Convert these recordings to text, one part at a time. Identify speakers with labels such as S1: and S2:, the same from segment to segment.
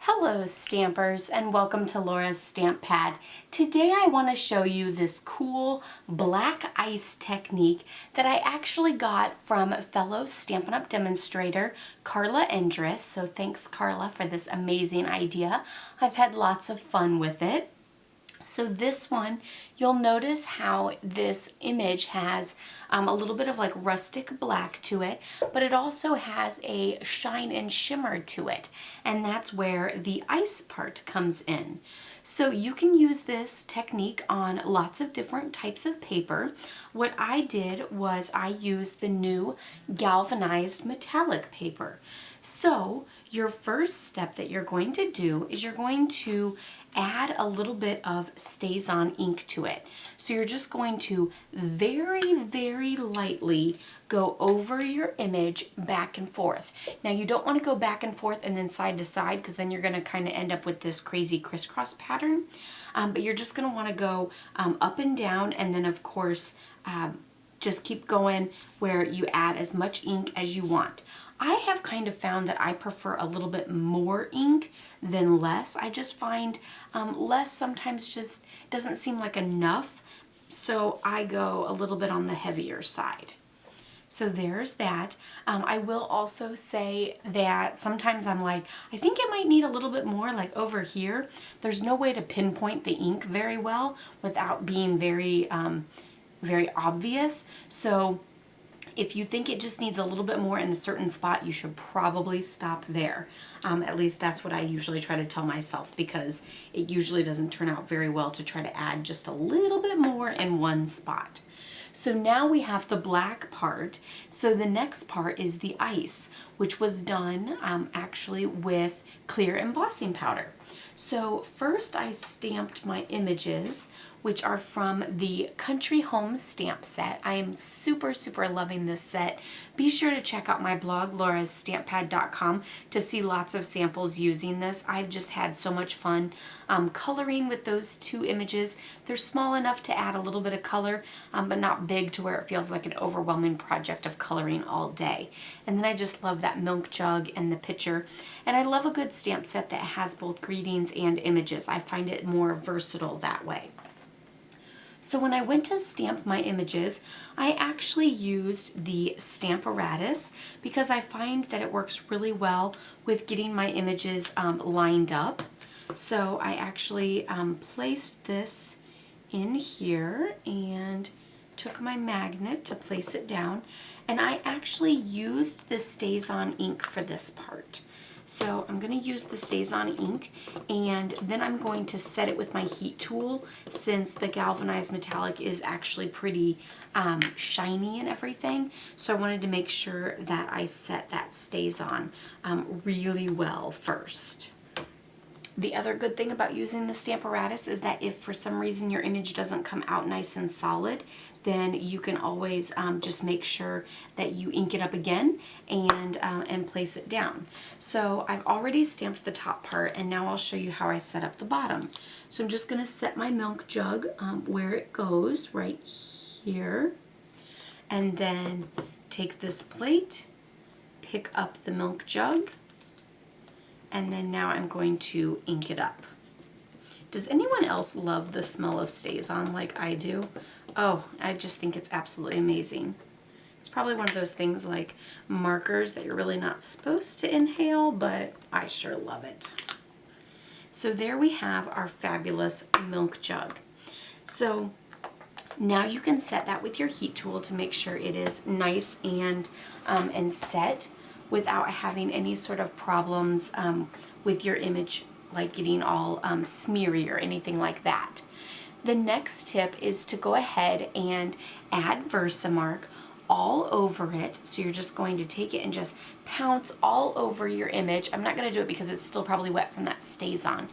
S1: Hello Stampers, and welcome to Laura's Stamp Pad. Today I want to show you this cool black ice technique that I actually got from fellow Stampin' Up! Demonstrator Carla Endress. So thanks Carla for this amazing idea. I've had lots of fun with it. So this one, you'll notice how this image has a little bit of like rustic black to it, but it also has a shine and shimmer to it. And that's where the ice part comes in. So you can use this technique on lots of different types of paper. What I did was I used the new Galvanized metallic paper. So your first step that you're going to do is you're going to add a little bit of StazOn ink to it. So you're just going to very lightly go over your image back and forth. Now you don't want to go back and forth and then side to side, because then you're going to kind of end up with this crazy crisscross pattern. But you're just going to want to go up and down, and then of course just keep going where you add as much ink as you want. I have kind of found that I prefer a little bit more ink than less. I just find less sometimes just doesn't seem like enough, so I go a little bit on the heavier side. So there's that. I will also say that sometimes I'm like, I think it might need a little bit more, like over here. There's no way to pinpoint the ink very well without being very obvious. So if you think it just needs a little bit more in a certain spot, you should probably stop there. At least that's what I usually try to tell myself, because it usually doesn't turn out very well to try to add just a little bit more in one spot. So now we have the black part. So the next part is the ice, which was done actually with clear embossing powder. So first I stamped my images, which are from the Country Home stamp set. I am super loving this set. Be sure to check out my blog, laurastamppad.com, to see lots of samples using this. I've just had so much fun coloring with those two images. They're small enough to add a little bit of color, but not big to where it feels like an overwhelming project of coloring all day. And then I just love that milk jug and the picture. And I love a good stamp set that has both greetings and images. I find it more versatile that way. So when I went to stamp my images, I actually used the Stamparatus because I find that it works really well with getting my images lined up. So I actually placed this in here and took my magnet to place it down, and I actually used the StazOn ink for this part. So I'm going to use the StazOn ink, and then I'm going to set it with my heat tool, since the galvanized metallic is actually pretty shiny and everything. So I wanted to make sure that I set that StazOn really well first. The other good thing about using the Stamparatus is that if for some reason your image doesn't come out nice and solid, then you can always just make sure that you ink it up again and place it down. So I've already stamped the top part, and now I'll show you how I set up the bottom. So I'm just going to set my milk jug where it goes, right here, and then take this plate, pick up the milk jug, and then now I'm going to ink it up. Does anyone else love the smell of StazOn like I do? Oh, I just think it's absolutely amazing. It's probably one of those things like markers that you're really not supposed to inhale, but I sure love it. So there we have our fabulous milk jug. So now you can set that with your heat tool to make sure it is nice and set, without having any sort of problems with your image, like getting all smeary or anything like that. The next tip is to go ahead and add Versamark all over it. So you're just going to take it and just pounce all over your image. I'm not going to do it because it's still probably wet from that StazOn.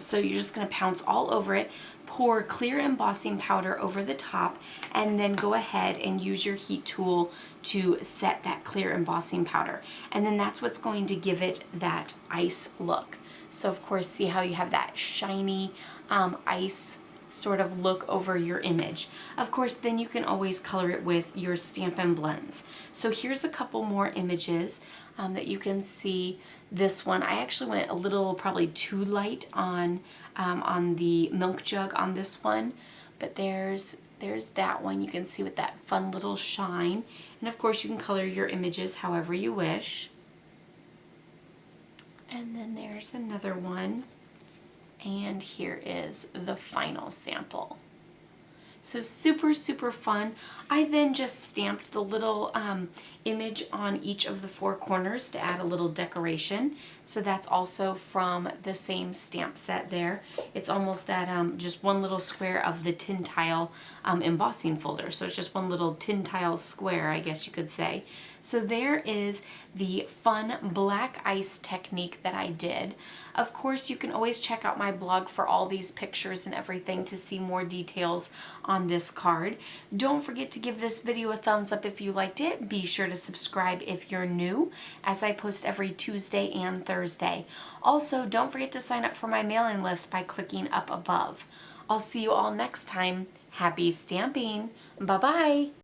S1: So you're just going to pounce all over it, pour clear embossing powder over the top, and then go ahead and use your heat tool to set that clear embossing powder. And then that's what's going to give it that ice look. So of course, see how you have that shiny ice sort of look over your image. Of course, then you can always color it with your Stampin' blends. So here's a couple more images that you can see. This one, I actually went a little probably too light on the milk jug on this one, but there's that one. You can see with that fun little shine. And of course you can color your images however you wish. And then there's another one. And here is the final sample. So super, super fun. I then just stamped the little image on each of the four corners to add a little decoration. So that's also from the same stamp set there. It's almost that just one little square of the tin tile embossing folder. So it's just one little tin tile square, I guess you could say. So there is the fun black ice technique that I did. Of course, you can always check out my blog for all these pictures and everything to see more details on this card. Don't forget to give this video a thumbs up if you liked it. Be sure to subscribe if you're new, as I post every Tuesday and Thursday. Also, don't forget to sign up for my mailing list by clicking up above. I'll see you all next time. Happy stamping! Bye-bye!